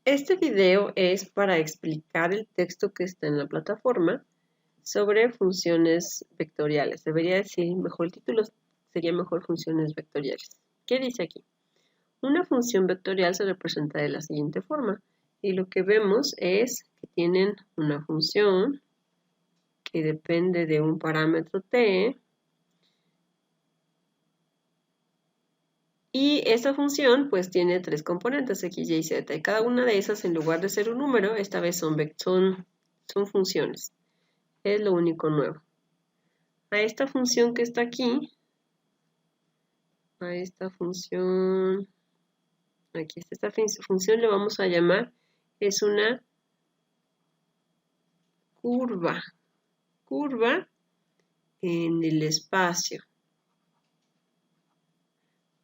Este video es para explicar el texto que está en la plataforma sobre funciones vectoriales. Debería decir, mejor el título sería mejor funciones vectoriales. ¿Qué dice aquí? Una función vectorial se representa de la siguiente forma. Y lo que vemos es que tienen una función que depende de un parámetro t. Y esta función pues tiene tres componentes, x, y, z. Y cada una de esas, en lugar de ser un número, esta vez son funciones. Es lo único nuevo. A esta función que está aquí, a esta función, aquí está esta función, le vamos a llamar, es una curva en el espacio.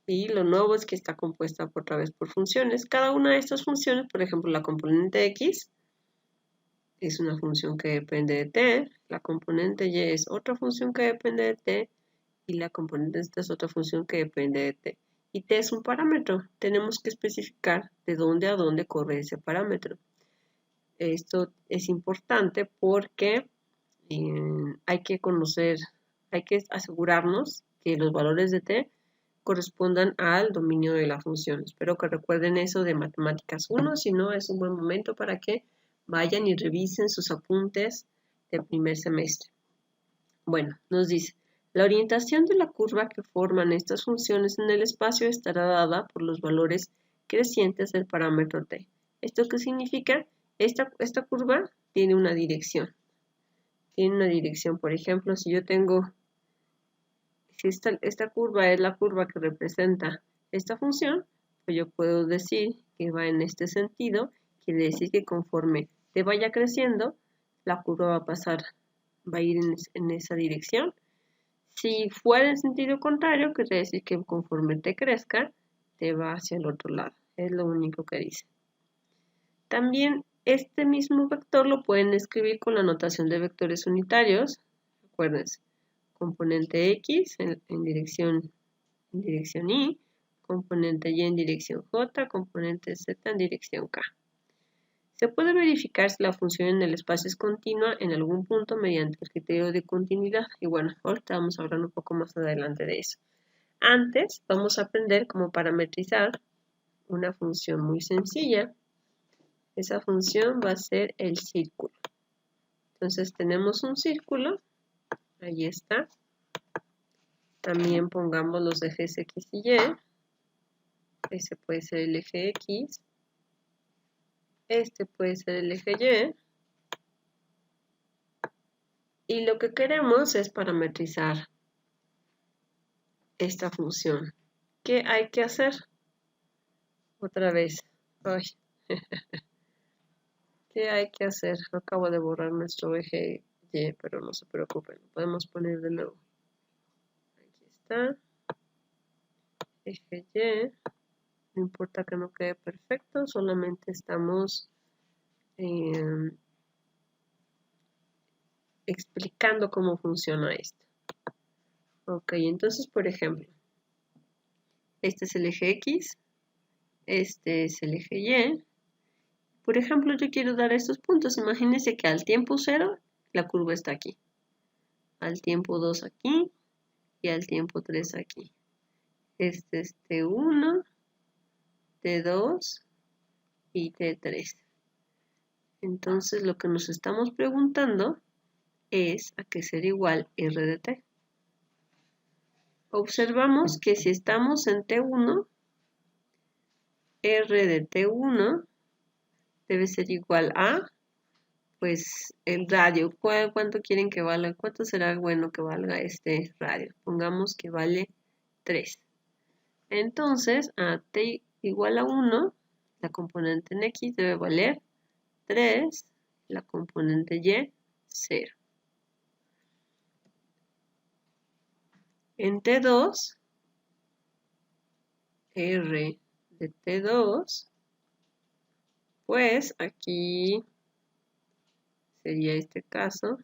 Y lo nuevo es que está compuesta otra vez por funciones. Cada una de estas funciones, por ejemplo, la componente x, es una función que depende de t, la componente y es otra función que depende de t, y la componente z es otra función que depende de t. Y t es un parámetro, tenemos que especificar de dónde a dónde corre ese parámetro. Esto es importante porque hay que asegurarnos que los valores de t correspondan al dominio de la función. Espero que recuerden eso de Matemáticas 1, si no es un buen momento para que vayan y revisen sus apuntes del primer semestre. Bueno, nos dice, la orientación de la curva que forman estas funciones en el espacio estará dada por los valores crecientes del parámetro t. ¿Esto qué significa? Esta curva tiene una dirección. Tiene una dirección, por ejemplo, si yo tengo, si esta curva es la curva que representa esta función, pues yo puedo decir que va en este sentido, quiere decir que conforme t vaya creciendo, la curva va a ir en esa dirección. Si fuera en sentido contrario, quiere decir que conforme t crezca, te va hacia el otro lado. Es lo único que dice. También este mismo vector lo pueden escribir con la notación de vectores unitarios. Acuérdense, componente x en dirección y, componente y en dirección j, componente z en dirección k. Se puede verificar si la función en el espacio es continua en algún punto mediante el criterio de continuidad. Y bueno, ahorita vamos a hablar un poco más adelante de eso. Antes vamos a aprender cómo parametrizar una función muy sencilla. Esa función va a ser el círculo. Entonces tenemos un círculo, ahí está. También pongamos los ejes x y y. Ese puede ser el eje x. Este puede ser el eje y. Y lo que queremos es parametrizar esta función. ¿Qué hay que hacer? Otra vez. Ay. ¿Qué hay que hacer? Acabo de borrar nuestro eje y, pero no se preocupen, lo podemos poner de nuevo. Aquí está. Eje y. No importa que no quede perfecto, solamente estamos explicando cómo funciona esto. Ok, entonces, por ejemplo, este es el eje x, este es el eje y. Por ejemplo, yo quiero dar estos puntos. Imagínense que al tiempo 0 la curva está aquí, al tiempo 2 aquí y al tiempo 3 aquí. Este es T1, T2 y T3. Entonces lo que nos estamos preguntando es a qué será igual R de T. Observamos que si estamos en T1, R de T1 debe ser igual a, pues, el radio. ¿Cuánto quieren que valga? ¿Cuánto será bueno que valga este radio? Pongamos que vale 3. Entonces, a T igual a 1, la componente en X debe valer 3, la componente Y 0. En T2, R de T2, pues aquí sería este caso.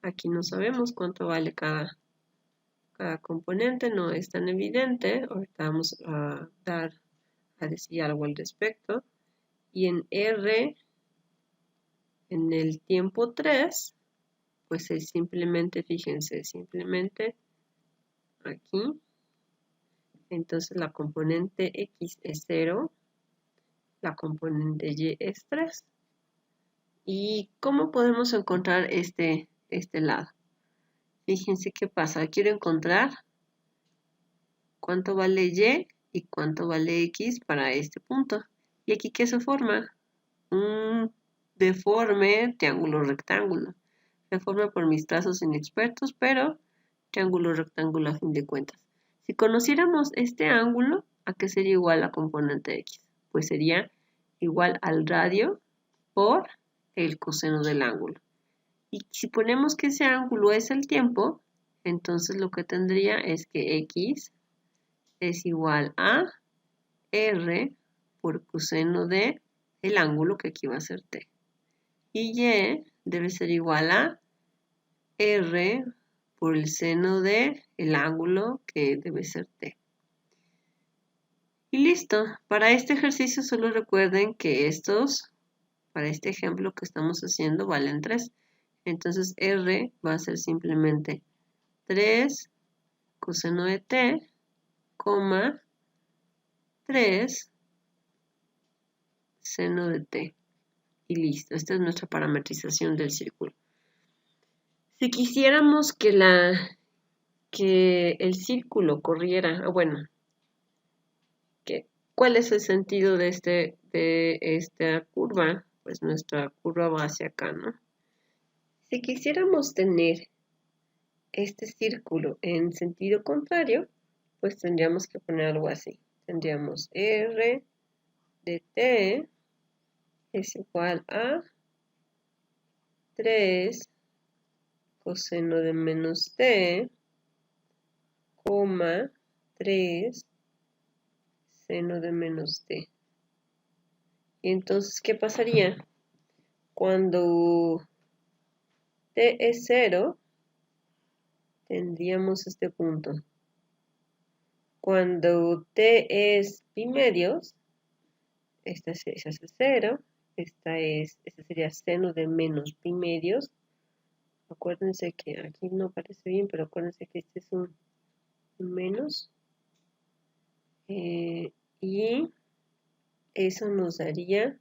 Aquí no sabemos cuánto vale cada componente, no es tan evidente. Ahorita vamos a decir algo al respecto. Y en R, en el tiempo 3, pues es simplemente, fíjense, simplemente aquí. Entonces la componente X es 0, la componente Y es 3. ¿Y cómo podemos encontrar este lado? Fíjense qué pasa. Quiero encontrar cuánto vale Y y cuánto vale X para este punto. ¿Y aquí qué se forma? Un deforme triángulo rectángulo. Se forma por mis trazos inexpertos, pero triángulo rectángulo a fin de cuentas. Si conociéramos este ángulo, ¿a qué sería igual la componente X? Pues sería igual al radio por el coseno del ángulo. Y si ponemos que ese ángulo es el tiempo, entonces lo que tendría es que X es igual a R por coseno de el ángulo, que aquí va a ser T. Y Y debe ser igual a R por el seno de el ángulo, que debe ser T. Y listo. Para este ejercicio solo recuerden que estos, para este ejemplo que estamos haciendo, valen 3. Entonces R va a ser simplemente 3 coseno de T, coma 3 seno de T. Y listo. Esta es nuestra parametrización del círculo. Si quisiéramos que el círculo corriera, bueno, ¿cuál es el sentido de esta curva? Pues nuestra curva va hacia acá, ¿no? Si quisiéramos tener este círculo en sentido contrario, pues tendríamos que poner algo así. Tendríamos R de T es igual a 3 coseno de menos T, coma 3 seno de menos T. Y entonces, ¿qué pasaría? Cuando T es 0, tendríamos este punto. Cuando T es pi medios, esta es 0, esta sería seno de menos pi medios. Acuérdense que aquí no aparece bien, pero acuérdense que este es un menos. Y eso nos daría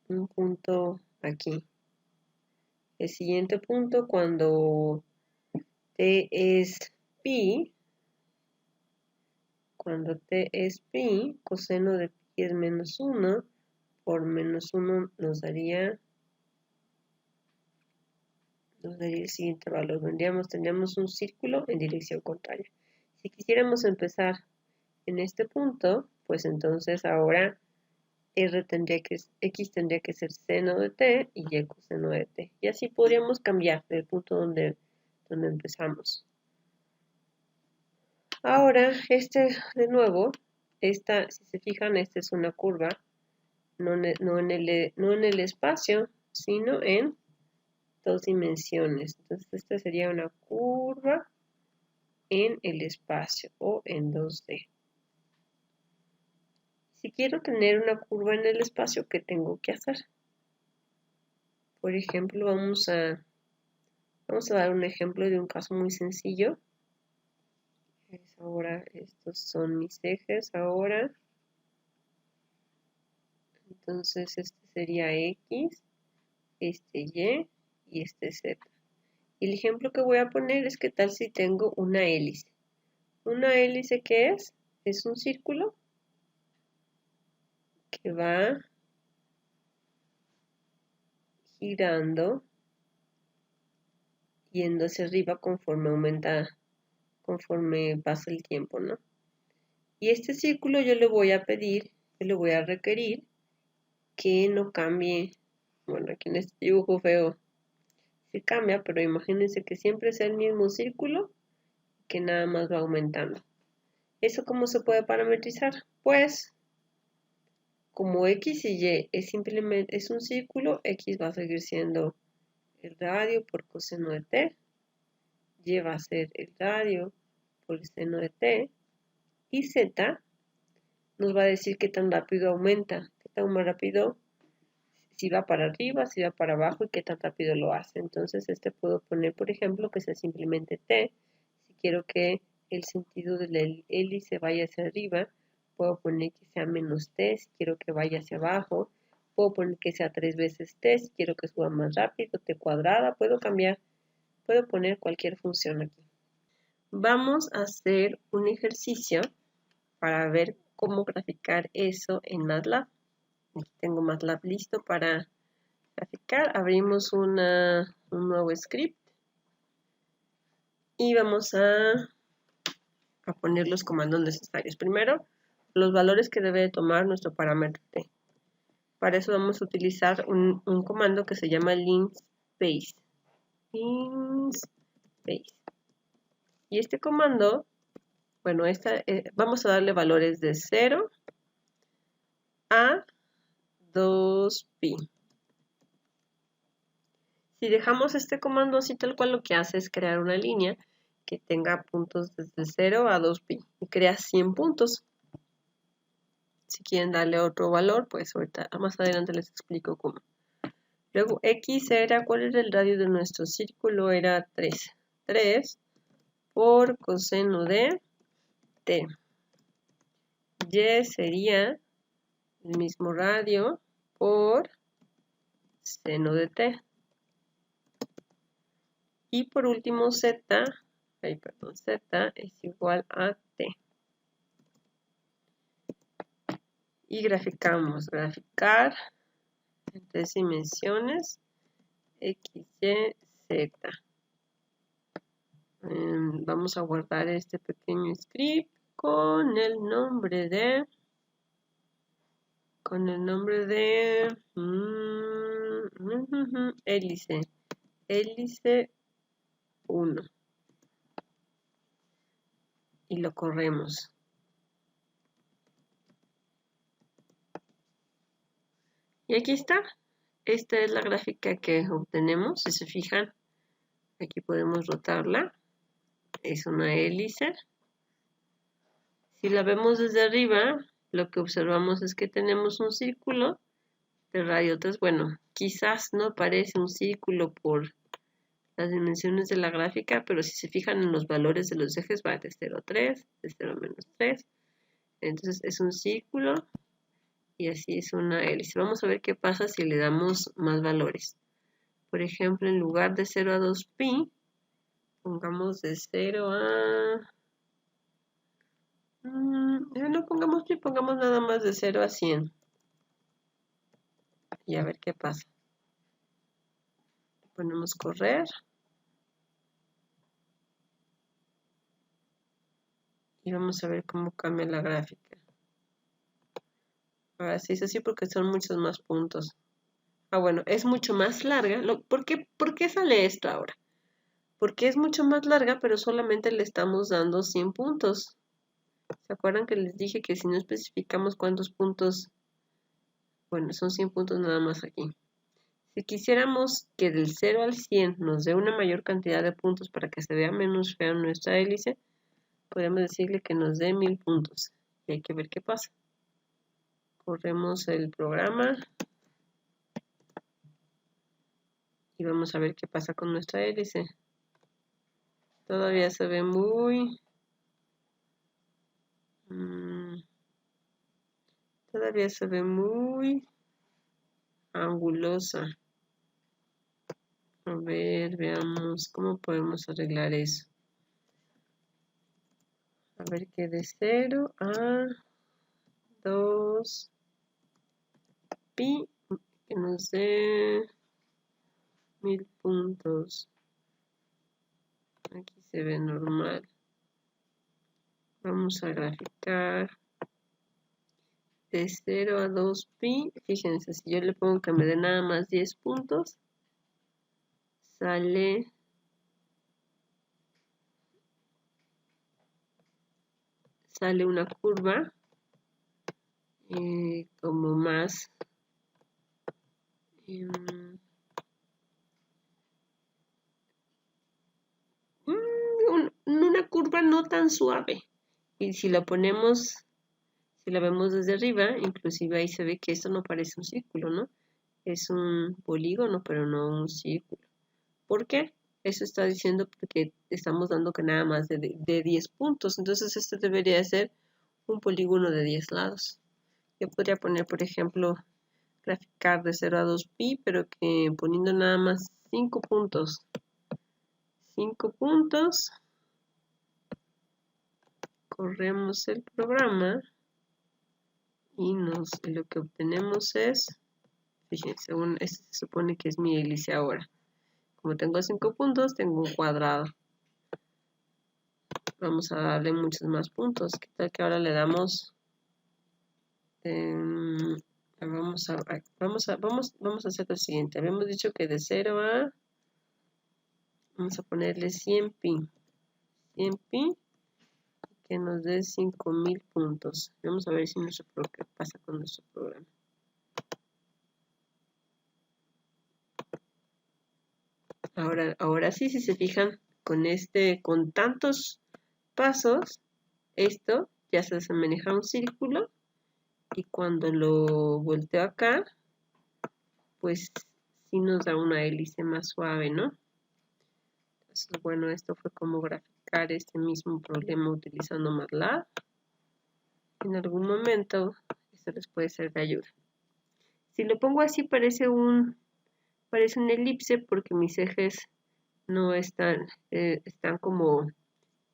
un punto aquí. El siguiente punto, cuando T es pi, coseno de pi es menos 1, por menos 1 nos daría el siguiente valor. Tendríamos un círculo en dirección contraria. Si quisiéramos empezar en este punto, pues entonces ahora X tendría que ser seno de T y Y coseno de T. Y así podríamos cambiar del punto donde empezamos. Ahora, de nuevo, si se fijan, esta es una curva, no en el espacio, sino en 2 dimensiones. Entonces, esta sería una curva en el espacio o en 2D. Si quiero tener una curva en el espacio, ¿qué tengo que hacer? Por ejemplo, vamos a dar un ejemplo de un caso muy sencillo. Ahora, estos son mis ejes ahora. Entonces, este sería X, este Y y este Z. Y el ejemplo que voy a poner es que tal si tengo una hélice. ¿Una hélice qué es? Es un círculo que va girando, yendo hacia arriba conforme pasa el tiempo, ¿no? Y este círculo yo le voy a requerir que no cambie. Bueno, aquí en este dibujo feo se cambia, pero imagínense que siempre sea el mismo círculo, que nada más va aumentando. ¿Eso cómo se puede parametrizar? Pues, como X y Y es un círculo, X va a seguir siendo el radio por coseno de T, Y va a ser el radio por el seno de T, y Z nos va a decir qué tan rápido aumenta, tan más rápido, si va para arriba, si va para abajo y qué tan rápido lo hace. Entonces puedo poner, por ejemplo, que sea simplemente T. Si quiero que el sentido del hélice vaya hacia arriba, puedo poner que sea menos T. Si quiero que vaya hacia abajo, puedo poner que sea 3 veces T. Si quiero que suba más rápido, T cuadrada, puedo cambiar, puedo poner cualquier función aquí. Vamos a hacer un ejercicio para ver cómo graficar eso en MATLAB. Aquí tengo MATLAB listo para graficar. Abrimos un nuevo script y vamos a poner los comandos necesarios. Primero, los valores que debe tomar nuestro parámetro t. Para eso vamos a utilizar un comando que se llama linspace. Y este comando, bueno, vamos a darle valores de 0 a 2pi. Si dejamos este comando así tal cual, lo que hace es crear una línea que tenga puntos desde 0 a 2pi y crea 100 puntos. Si quieren darle otro valor, pues ahorita más adelante les explico cómo. Luego x era, ¿cuál era el radio de nuestro círculo? Era 3. 3 por coseno de t. Y sería el mismo radio por seno de t. Y por último z es igual a t. Y graficamos, graficar en 3 dimensiones, x, y, z. Vamos a guardar este pequeño script con el nombre de hélice 1 y lo corremos. Y aquí está. Esta es la gráfica que obtenemos. Si se fijan, aquí podemos rotarla. Es una hélice. Si la vemos desde arriba, lo que observamos es que tenemos un círculo de radio 3. Bueno, quizás no parece un círculo por las dimensiones de la gráfica, pero si se fijan en los valores de los ejes va de 0 a 3, de 0 a menos 3. Entonces es un círculo y así es una hélice. Vamos a ver qué pasa si le damos más valores. Por ejemplo, en lugar de 0 a 2pi, pongamos de 0 a... no pongamos pi, pongamos nada más de 0 a 100. Y a ver qué pasa. Ponemos correr. Y vamos a ver cómo cambia la gráfica. Ahora sí es así porque son muchos más puntos. Bueno, es mucho más larga. ¿Por qué sale esto ahora? Porque es mucho más larga, pero solamente le estamos dando 100 puntos. ¿Se acuerdan que les dije que si no especificamos cuántos puntos? Bueno, son 100 puntos nada más aquí. Si quisiéramos que del 0 al 100 nos dé una mayor cantidad de puntos para que se vea menos fea nuestra hélice, podemos decirle que nos dé 1000 puntos. Y hay que ver qué pasa. Corremos el programa. Y vamos a ver qué pasa con nuestra hélice. Todavía se ve muy... todavía se ve muy angulosa. A ver, veamos cómo podemos arreglar eso. A ver que de 0 a 2pi que nos dé 1000 puntos. Aquí se ve normal. Vamos a graficar de 0 a 2pi. Fíjense, si yo le pongo que me dé nada más 10 puntos, sale una curva como más una curva no tan suave. Y si lo ponemos Si la vemos desde arriba, inclusive ahí se ve que esto no parece un círculo, ¿no? Es un polígono, pero no un círculo. ¿Por qué? Eso está diciendo que estamos dando que nada más de 10 puntos. Entonces este debería ser un polígono de 10 lados. Yo podría poner, por ejemplo, graficar de 0 a 2pi, pero que poniendo nada más 5 puntos. 5 puntos. Corremos el programa y lo que obtenemos es, fíjense, según este se supone que es mi hélice ahora. Como tengo 5 puntos, tengo un cuadrado. Vamos a darle muchos más puntos. ¿Qué tal que ahora le damos? Vamos a hacer lo siguiente. Habíamos dicho que de 0 a... Vamos a ponerle 100 pi. 100 pi que nos dé 5000 puntos. Vamos a ver si qué pasa con nuestro programa. Ahora sí, si se fijan, con tantos pasos, esto ya se asemeja a un círculo, y cuando lo volteo acá, pues sí nos da una hélice más suave, ¿no? Entonces, bueno, esto fue como graficar este mismo problema utilizando MATLAB. En algún momento esto les puede ser de ayuda. Si lo pongo así parece un elipse porque mis ejes no están como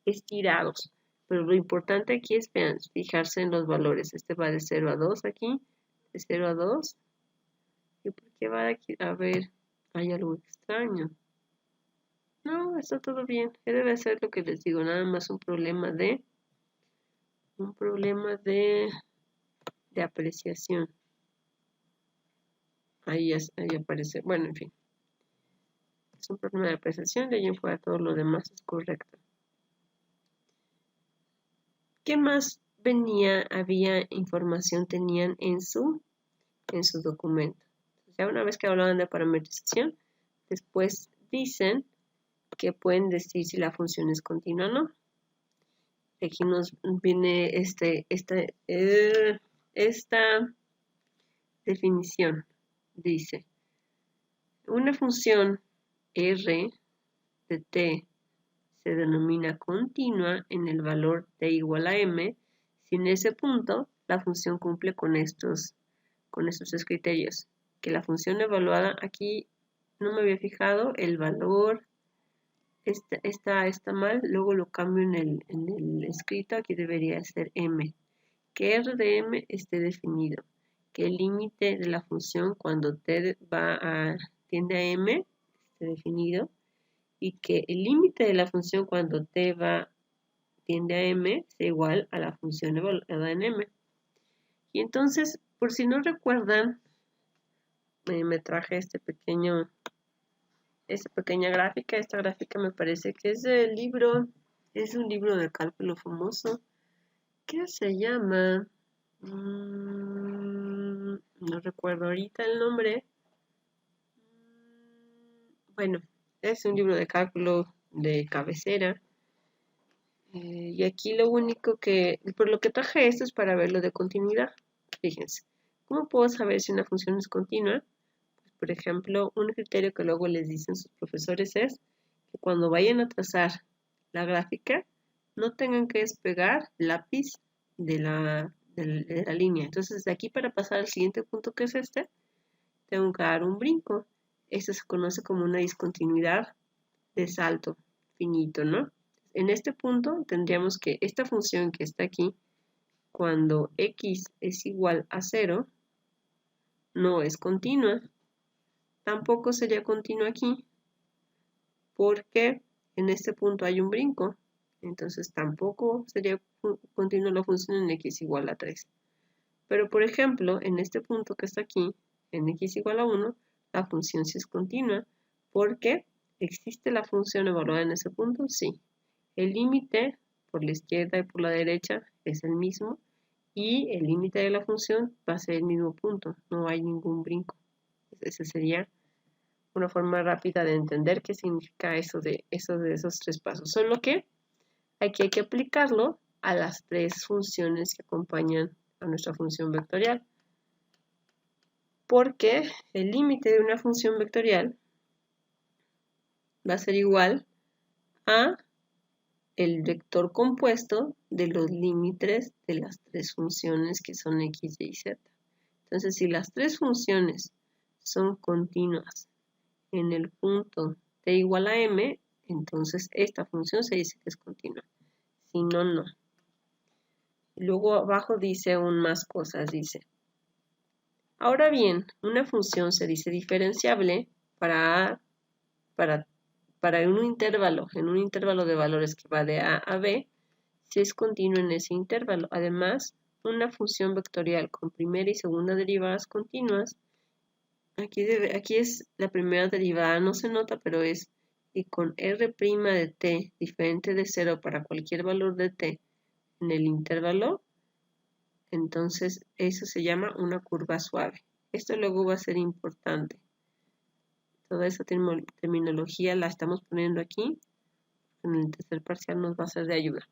estirados. Pero lo importante aquí es, vean, fijarse en los valores. Este va de 0 a 2 aquí, de 0 a 2. ¿Y por qué va aquí? A ver, hay algo extraño. No, está todo bien. Debe ser lo que les digo, nada más un problema de apreciación. Ahí aparece, bueno, en fin. Es un problema de apreciación, de ahí en fuera todo lo demás es correcto. ¿Qué más había información tenían en su documento? Ya una vez que hablaban de parametrización, después dicen que pueden decir si la función es continua o no. Aquí nos viene esta definición. Dice, una función r de t se denomina continua en el valor t igual a m si en ese punto la función cumple con estos tres criterios. Que la función evaluada, aquí no me había fijado, el valor está mal, luego lo cambio en el escrito, aquí debería ser m. Que r de m esté definido. Que el límite de la función cuando t tiende a m esté definido. Y que el límite de la función cuando t tiende a m sea igual a la función evaluada en m. Y entonces, por si no recuerdan, me traje esta pequeña gráfica. Esta gráfica me parece que es un libro de cálculo famoso. ¿Qué se llama? No recuerdo ahorita el nombre. Bueno, es un libro de cálculo de cabecera. Y aquí lo único por lo que traje esto es para ver lo de continuidad. Fíjense, ¿cómo puedo saber si una función es continua? Pues, por ejemplo, un criterio que luego les dicen sus profesores es que cuando vayan a trazar la gráfica, no tengan que despegar lápiz de la línea. Entonces, de aquí para pasar al siguiente punto, que es tengo que dar un brinco. Esto se conoce como una discontinuidad de salto finito, ¿no? En este punto tendríamos que esta función que está aquí, cuando x es igual a 0, no es continua. Tampoco sería continua aquí, porque en este punto hay un brinco. Entonces tampoco sería continua la función en x igual a 3. Pero por ejemplo, en este punto que está aquí, en x igual a 1, la función sí es continua, porque ¿existe la función evaluada en ese punto? Sí. El límite por la izquierda y por la derecha es el mismo, y el límite de la función va a ser el mismo punto, no hay ningún brinco. Esa sería una forma rápida de entender qué significa eso de esos tres pasos. Solo que aquí hay que aplicarlo a las tres funciones que acompañan a nuestra función vectorial. Porque el límite de una función vectorial va a ser igual a el vector compuesto de los límites de las tres funciones que son x, y, z. Entonces, si las tres funciones son continuas en el punto t igual a m, entonces esta función se dice que es continua. Si no, no. Luego abajo dice aún más cosas, dice: ahora bien, una función se dice diferenciable para un intervalo, en un intervalo de valores que va de A a B, si es continuo en ese intervalo. Además, una función vectorial con primera y segunda derivadas continuas, aquí es la primera derivada, no se nota, pero es y con r' de t diferente de 0 para cualquier valor de t en el intervalo, entonces eso se llama una curva suave. Esto luego va a ser importante. Toda esa terminología la estamos poniendo aquí. En el tercer parcial nos va a ser de ayuda.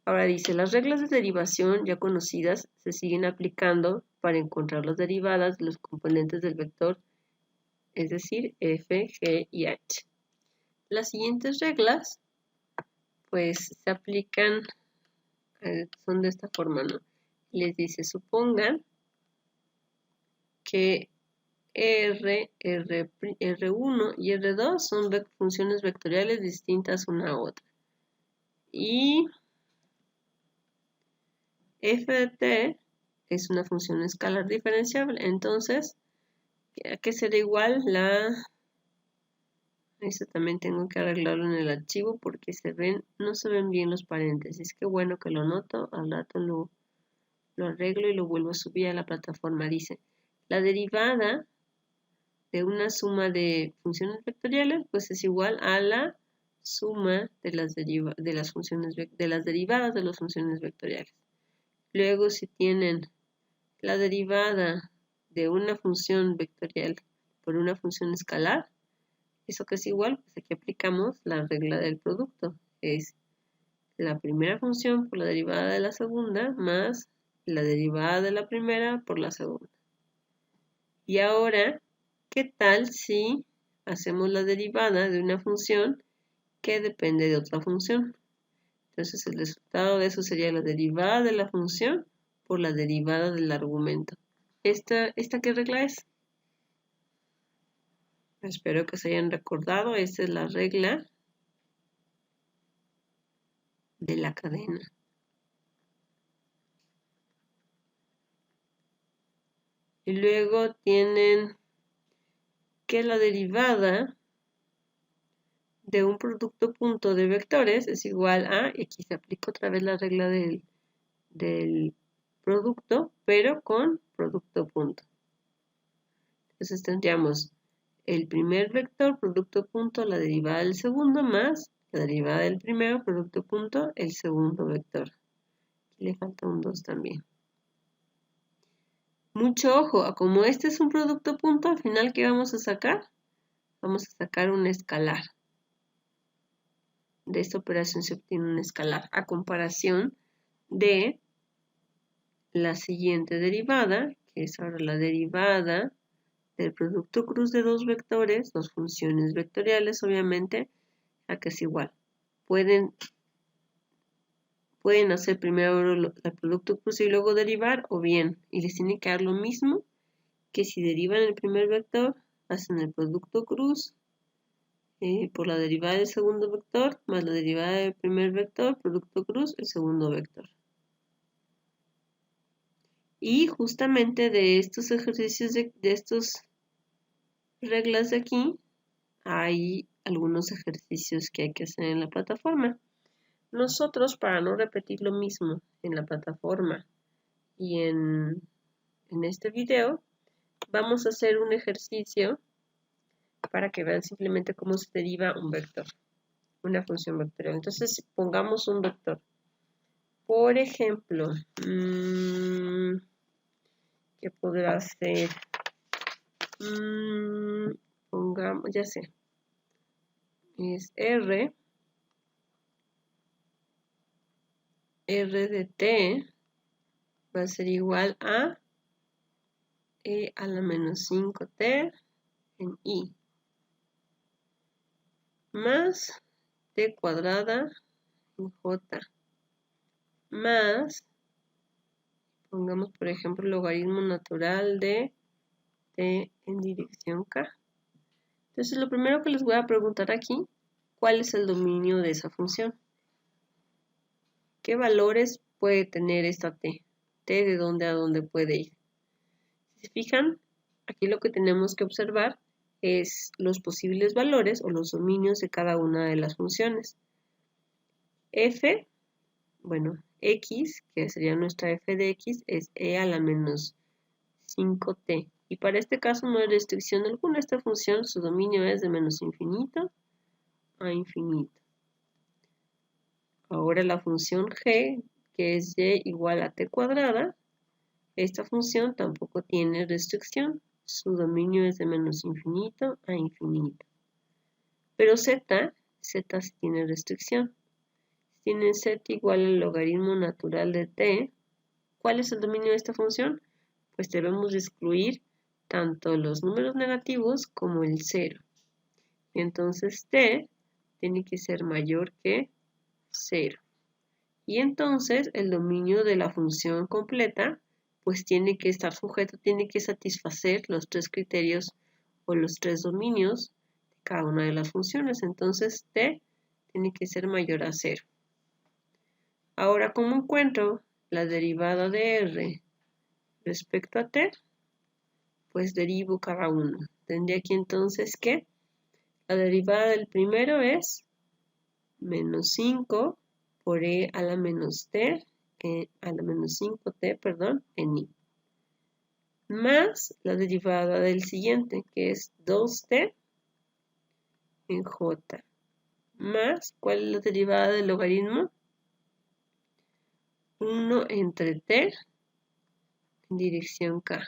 Ahora dice: las reglas de derivación ya conocidas se siguen aplicando para encontrar las derivadas de los componentes del vector, es decir, f, g y h. Las siguientes reglas pues se aplican, son de esta forma, ¿no? Les dice: supongan que R1 y R2 son funciones vectoriales distintas una a otra. Y f de t es una función escalar diferenciable. Entonces, ¿a qué será igual la...? Esto también tengo que arreglarlo en el archivo porque no se ven bien los paréntesis. Qué bueno que lo noto. Al rato lo arreglo y lo vuelvo a subir a la plataforma. Dice: la derivada de una suma de funciones vectoriales pues es igual a la suma de las derivadas de las funciones vectoriales. Luego, si tienen la derivada de una función vectorial por una función escalar, eso que es igual, pues aquí aplicamos la regla del producto. Es la primera función por la derivada de la segunda más la derivada de la primera por la segunda. Y ahora, ¿qué tal si hacemos la derivada de una función que depende de otra función? Entonces el resultado de eso sería la derivada de la función por la derivada del argumento. ¿Esta qué regla es? Espero que se hayan recordado. Esta es la regla de la cadena. Y luego tienen que la derivada de un producto punto de vectores es igual a, y aquí se aplica otra vez la regla del producto, pero con producto punto. Entonces tendríamos el primer vector, producto punto, la derivada del segundo, más la derivada del primero, producto punto, el segundo vector. Aquí le falta un 2 también. Mucho ojo, como este es un producto punto, al final, ¿qué vamos a sacar? Vamos a sacar un escalar. De esta operación se obtiene un escalar, a comparación de la siguiente derivada, que es ahora la derivada del producto cruz de dos vectores, dos funciones vectoriales, obviamente, a que es igual. Pueden hacer primero el producto cruz y luego derivar, o bien, y les tiene que dar lo mismo que si derivan el primer vector, hacen el producto cruz por la derivada del segundo vector, más la derivada del primer vector, producto cruz, el segundo vector. Y justamente de estos ejercicios, de estas reglas de aquí, hay algunos ejercicios que hay que hacer en la plataforma. Nosotros, para no repetir lo mismo en la plataforma y en este video, vamos a hacer un ejercicio para que vean simplemente cómo se deriva un vector, una función vectorial. Entonces, pongamos un vector. Por ejemplo, ¿qué podrá ser? Pongamos, ya sé, es R de t va a ser igual a e a la menos 5t en i más t cuadrada en j más, pongamos por ejemplo, el logaritmo natural de t en dirección k. Entonces lo primero que les voy a preguntar aquí, ¿cuál es el dominio de esa función? ¿Qué valores puede tener esta t? ¿T de dónde a dónde puede ir? Si se fijan, aquí lo que tenemos que observar es los posibles valores o los dominios de cada una de las funciones. F, bueno, x, que sería nuestra f de x, es e a la menos 5t. Y para este caso no hay restricción alguna. Esta función, su dominio es de menos infinito a infinito. Ahora la función g, que es y igual a t cuadrada, esta función tampoco tiene restricción. Su dominio es de menos infinito a infinito. Pero z sí tiene restricción. Si tiene z igual al logaritmo natural de t, ¿cuál es el dominio de esta función? Pues debemos excluir tanto los números negativos como el 0. Y entonces t tiene que ser mayor que 0. Y entonces el dominio de la función completa pues tiene que estar sujeto, tiene que satisfacer los tres criterios o los tres dominios de cada una de las funciones. Entonces t tiene que ser mayor a 0. Ahora, ¿cómo encuentro la derivada de r respecto a t? Pues derivo cada uno. Tendría aquí entonces que la derivada del primero es menos 5 por e a la menos t, a la menos 5t, perdón, en i. Más la derivada del siguiente, que es 2t en j. Más, ¿cuál es la derivada del logaritmo? 1 entre t en dirección k.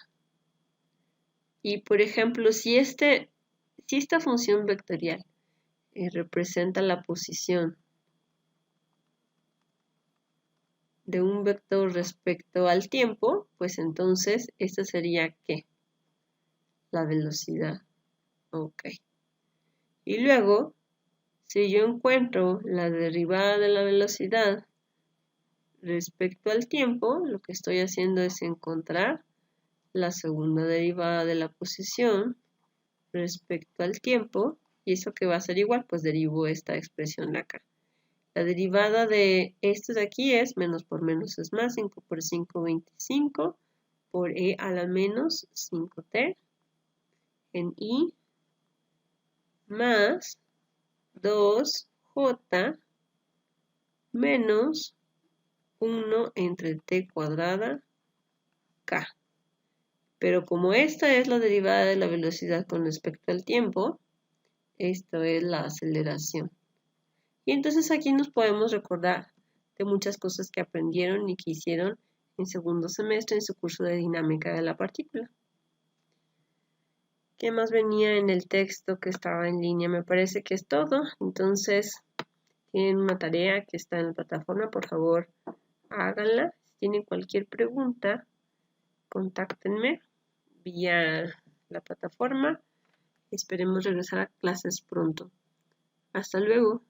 Y por ejemplo, si esta función vectorial representa la posición de un vector respecto al tiempo, pues entonces esta sería ¿qué? La velocidad. Ok. Y luego, si yo encuentro la derivada de la velocidad respecto al tiempo, lo que estoy haciendo es encontrar la segunda derivada de la posición respecto al tiempo, y eso que va a ser igual, pues derivo esta expresión de acá. La derivada de esto de aquí es menos por menos es más, 5 por 5, 25, por e a la menos 5t en i, más 2j menos 1 entre t cuadrada k. Pero como esta es la derivada de la velocidad con respecto al tiempo, esto es la aceleración. Y entonces aquí nos podemos recordar de muchas cosas que aprendieron y que hicieron en segundo semestre en su curso de dinámica de la partícula. ¿Qué más venía en el texto que estaba en línea? Me parece que es todo. Entonces, tienen una tarea que está en la plataforma, por favor, háganla. Si tienen cualquier pregunta, contáctenme vía la plataforma. Esperemos regresar a clases pronto. Hasta luego.